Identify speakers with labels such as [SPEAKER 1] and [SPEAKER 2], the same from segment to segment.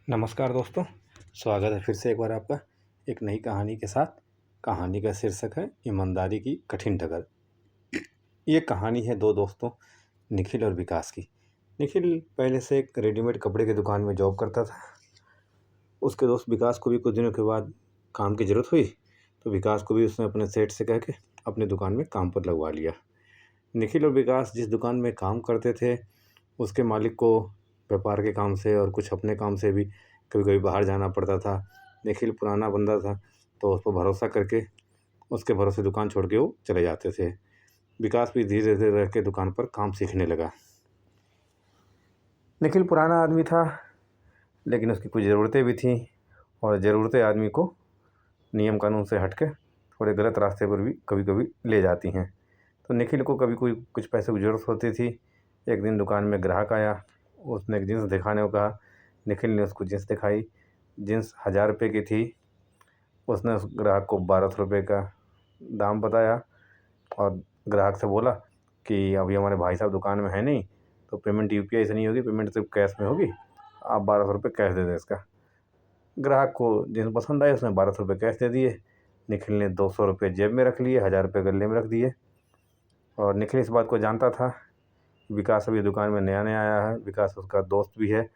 [SPEAKER 1] नमस्कार दोस्तों। स्वागत है फिर से एक बार आपका एक नई कहानी के साथ। कहानी का शीर्षक है ईमानदारी की कठिन डगर। ये कहानी है दो दोस्तों, निखिल और विकास की। निखिल पहले से एक रेडीमेड कपड़े की दुकान में जॉब करता था। उसके दोस्त विकास को भी कुछ दिनों के बाद काम की ज़रूरत हुई, तो विकास को भी उसने अपने सेठ से कह के अपनी दुकान में काम पर लगवा लिया। निखिल और विकास जिस दुकान में काम करते थे, उसके मालिक को व्यापार के काम से और कुछ अपने काम से भी कभी कभी बाहर जाना पड़ता था। निखिल पुराना बंदा था, तो उस पर भरोसा करके उसके भरोसे दुकान छोड़ के वो चले जाते थे। विकास भी धीरे धीरे रह के दुकान पर काम सीखने लगा। निखिल पुराना आदमी था, लेकिन उसकी कुछ ज़रूरतें भी थीं, और ज़रूरतें आदमी को नियम कानून से हट के थोड़े गलत रास्ते पर भी कभी कभी ले जाती हैं। तो निखिल को कभी कोई कुछ पैसे की ज़रूरत होती थी। एक दिन दुकान में ग्राहक आया, उसने एक जीन्स दिखाने को कहा। निखिल ने उसको जीन्स दिखाई। जीन्स 1000 रुपये की थी। उसने उस ग्राहक को 1200 रुपये का दाम बताया और ग्राहक से बोला कि अभी हमारे भाई साहब दुकान में है नहीं, तो पेमेंट यूपीआई से नहीं होगी, पेमेंट सिर्फ कैश में होगी। आप 1200 रुपये कैश दे दें इसका। ग्राहक को जीन्स पसंद आई, उसने 1200 रुपये कैश दे दिए। निखिल ने 200 रुपये जेब में रख लिए, 1000 रुपये गले में रख दिए। और निखिल इस बात को जानता था, विकास अभी दुकान में नया नया आया है, विकास उसका दोस्त भी है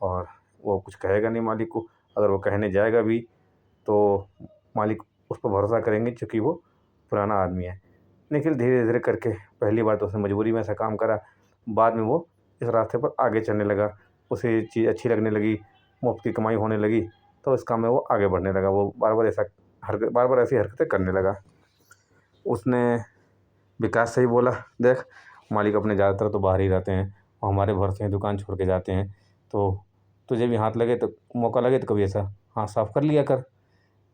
[SPEAKER 1] और वो कुछ कहेगा नहीं मालिक को। अगर वो कहने जाएगा भी तो मालिक उस पर भरोसा करेंगे, क्योंकि वो पुराना आदमी है। निखिल धीरे धीरे करके पहली बार तो उसने मजबूरी में ऐसा काम करा, बाद में वो इस रास्ते पर आगे चलने लगा। उसे चीज़ अच्छी लगने लगी, मुफ्त की कमाई होने लगी, तो इस काम में वो आगे बढ़ने लगा। वो बार बार ऐसी हरकतें करने लगा। उसने विकास से ही बोला, देख मालिक अपने ज़्यादातर तो बाहर ही रहते हैं और हमारे भरोसे ही दुकान छोड़ के जाते हैं, तो तुझे भी हाथ लगे तो मौका लगे तो कभी ऐसा हाथ साफ कर लिया कर।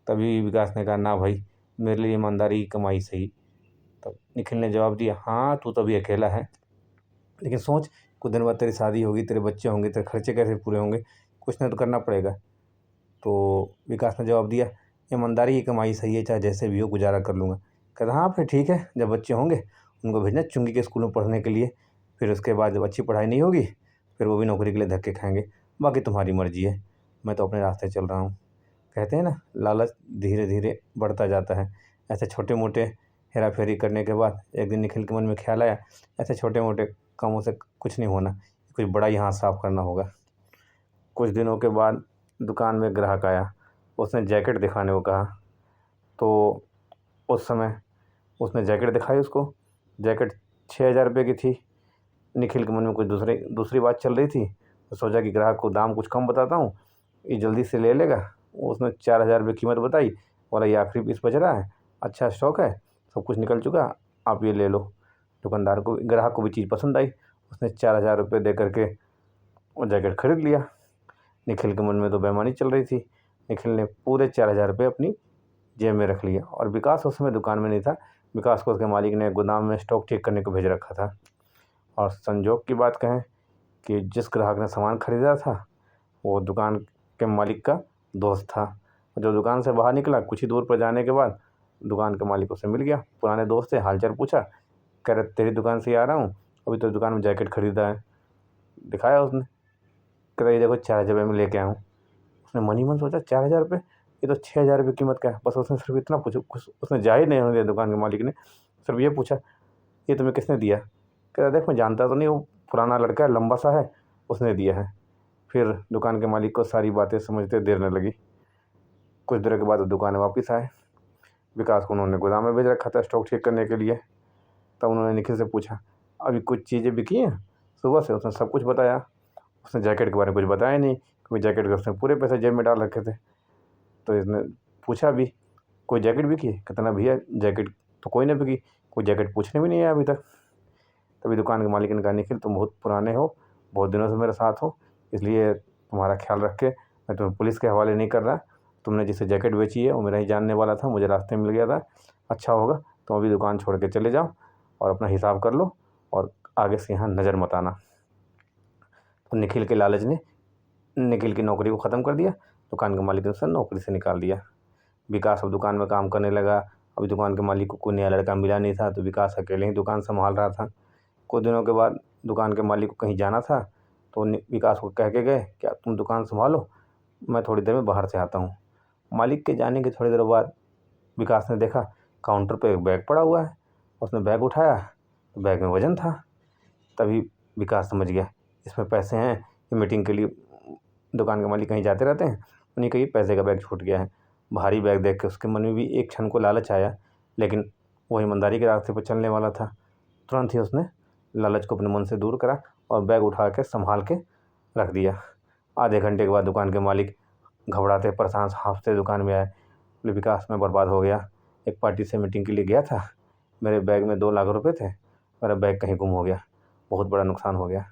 [SPEAKER 1] तभी विकास ने कहा, ना भाई, मेरे लिए ईमानदारी की कमाई सही। तब निखिल ने जवाब दिया, हाँ तू तो अभी अकेला है, लेकिन सोच कुछ दिन बाद तेरी शादी होगी, तेरे बच्चे होंगे, तेरे खर्चे कैसे पूरे होंगे, कुछ ना तो करना पड़ेगा। तो विकास ने जवाब दिया, ईमानदारी की कमाई सही है, चाहे जैसे भी हो गुजारा कर लूँगा। कहता, हाँ फिर ठीक है, जब बच्चे होंगे उनको भेजना चुंगी के स्कूल में पढ़ने के लिए। फिर उसके बाद जब अच्छी पढ़ाई नहीं होगी, फिर वो भी नौकरी के लिए धक्के खाएंगे। बाकी तुम्हारी मर्जी है, मैं तो अपने रास्ते चल रहा हूँ। कहते हैं ना, लालच धीरे धीरे बढ़ता जाता है। ऐसे छोटे मोटे हेरा फेरी करने के बाद एक दिन निखिल के मन में ख्याल आया, ऐसे छोटे मोटे कामों से कुछ नहीं होना, कुछ बड़ा ही हाथ साफ करना होगा। कुछ दिनों के बाद दुकान में ग्राहक आया, उसने जैकेट दिखाने को कहा। तो उस समय उसने जैकेट दिखाई उसको। जैकेट 6000 रुपये की थी। निखिल के मन में कुछ दूसरी बात चल रही थी, तो सोचा कि ग्राहक को दाम कुछ कम बताता हूँ, ये जल्दी से ले लेगा। उसने 4000 रुपये कीमत बताई, बोला ये आखिरी पीस बच रहा है, अच्छा स्टॉक है, सब कुछ निकल चुका, आप ये ले लो। दुकानदार को ग्राहक को भी चीज़ पसंद आई, उसने 4000 रुपये दे करके वो जैकेट खरीद लिया। निखिल के मन में तो बेईमानी चल रही थी। निखिल ने पूरे 4000 रुपये अपनी जेब में रख लिया और विकास उस समय दुकान में नहीं था। विकास को उसके मालिक ने गोदाम में स्टॉक ठीक करने को भेज रखा था। और संजोग की बात कहें कि जिस ग्राहक ने सामान खरीदा था, वो दुकान के मालिक का दोस्त था। जो दुकान से बाहर निकला, कुछ ही दूर पर जाने के बाद दुकान के मालिक उसे मिल गया। पुराने दोस्त से हालचाल पूछा, कह रहे तेरी दुकान से ही आ रहा हूँ, अभी तो दुकान में जैकेट खरीदा है। दिखाया उसने, कह रहा ये देखो 4000 रुपये में लेके आया हूँ। उसने मन ही मन सोचा, 4000 रुपये, ये तो 6000 रुपये कीमत का है। बस उसने सिर्फ इतना पूछा, कुछ उसने जाहिर नहीं होने दिया। दुकान के मालिक ने सिर्फ ये पूछा, ये तुम्हें किसने दिया? कह रहा देख मैं जानता तो नहीं, वो पुराना लड़का है, लंबा सा है, उसने दिया है। फिर दुकान के मालिक को सारी बातें समझते देर न लगी। कुछ देर के बाद वो दुकान में वापस आए। विकास को उन्होंने गोदाम में भेज रखा था स्टॉक चेक करने के लिए। तब उन्होंने निखिल से पूछा, अभी कुछ चीज़ें बिकी हैं सुबह से? उसने सब कुछ बताया। उसने जैकेट के बारे में कुछ बताया नहीं, क्योंकि जैकेट के उसने पूरे पैसे जेब में डाल रखे थे। तो इसने पूछा भी, कोई जैकेट बिकी है? कहता ना भैया, जैकेट तो कोई नहीं बिकी, कोई जैकेट पूछने भी नहीं आया अभी तक। तभी दुकान के मालिक ने कहा, निखिल तुम बहुत पुराने हो, बहुत दिनों से मेरे साथ हो, इसलिए तुम्हारा ख्याल रख के मैं तुम्हें पुलिस के हवाले नहीं कर रहा। तुमने जिसे जैकेट बेची है वो मेरा ही जानने वाला था, मुझे रास्ते में मिल गया था। अच्छा होगा तुम अभी दुकान छोड़ के चले जाओ और अपना हिसाब कर लो, और आगे से यहाँ नज़र मत आना। तो निखिल के लालच ने निखिल की नौकरी को ख़त्म कर दिया। दुकान के मालिक ने उसे नौकरी से निकाल दिया। विकास अब दुकान में काम करने लगा। अभी दुकान के मालिक को कोई नया लड़का मिला नहीं था, तो विकास अकेले ही दुकान संभाल रहा था। कुछ दिनों के बाद दुकान के मालिक को कहीं जाना था, तो विकास को कह के गए, क्या तुम दुकान संभालो, मैं थोड़ी देर में बाहर से आता हूँ। मालिक के जाने के थोड़ी देर बाद विकास ने देखा काउंटर पे एक बैग पड़ा हुआ है। उसने बैग उठाया तो बैग में वज़न था। तभी विकास समझ गया इसमें पैसे हैं, ये मीटिंग के लिए दुकान के मालिक कहीं जाते रहते हैं, उन्हीं का ये पैसे का बैग छूट गया है। भारी बैग देख के उसके मन में भी एक क्षण को लालच आया, लेकिन वो ईमानदारी के रास्ते पर चलने वाला था। तुरंत ही उसने लालच को अपने मन से दूर करा और बैग उठा के संभाल के रख दिया। आधे घंटे के बाद दुकान के मालिक घबराते परेशान हाँफते दुकान में आए। बोले विकास मैं बर्बाद हो गया, एक पार्टी से मीटिंग के लिए गया था, मेरे बैग में 2 लाख रुपए थे, मेरा बैग कहीं गुम हो गया, बहुत बड़ा नुकसान हो गया।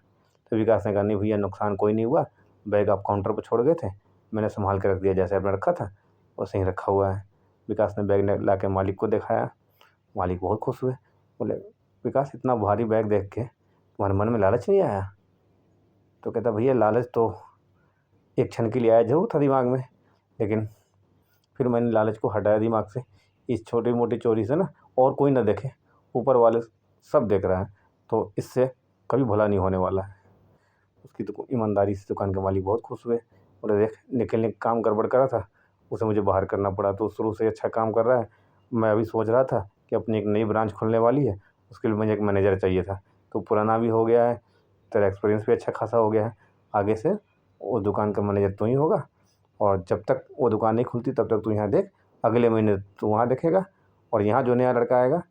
[SPEAKER 1] तो विकास ने कहा नहीं भैया नुकसान कोई नहीं हुआ, बैग आप काउंटर पर छोड़ गए थे, मैंने संभाल के रख दिया, जैसे आपने रखा था वैसे ही रखा हुआ है। विकास ने बैग ला के मालिक को दिखाया। मालिक बहुत खुश हुए। बोले विकास इतना भारी बैग देख के तुम्हारे मन में लालच नहीं आया? तो कहता भैया लालच तो एक क्षण के लिए आया ज़रूर था दिमाग में, लेकिन फिर मैंने लालच को हटाया दिमाग से। इस छोटी मोटी चोरी से ना और कोई ना देखे, ऊपर वाले सब देख रहा है, तो इससे कभी भला नहीं होने वाला है। उसकी तो ईमानदारी से दुकान के मालिक बहुत खुश हुए। बोले देख निखिल ने काम गड़बड़ करा था, उसे मुझे बाहर करना पड़ा, तो शुरू से अच्छा काम कर रहा है। मैं अभी सोच रहा था कि अपनी एक नई ब्रांच खुलने वाली है, उसके लिए मुझे एक मैनेजर चाहिए था, तो पुराना भी हो गया है, तेरा एक्सपीरियंस भी अच्छा खासा हो गया है, आगे से वो दुकान का मैनेजर तू ही होगा, और जब तक वो दुकान नहीं खुलती तब तक तू यहाँ देख, अगले महीने तू वहाँ देखेगा, और यहाँ जो नया लड़का आएगा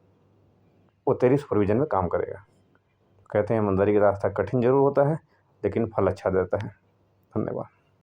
[SPEAKER 1] वो तेरी सुपरविजन में काम करेगा। कहते हैं ईमानदारी का रास्ता कठिन ज़रूर होता है, लेकिन फल अच्छा देता है। धन्यवाद।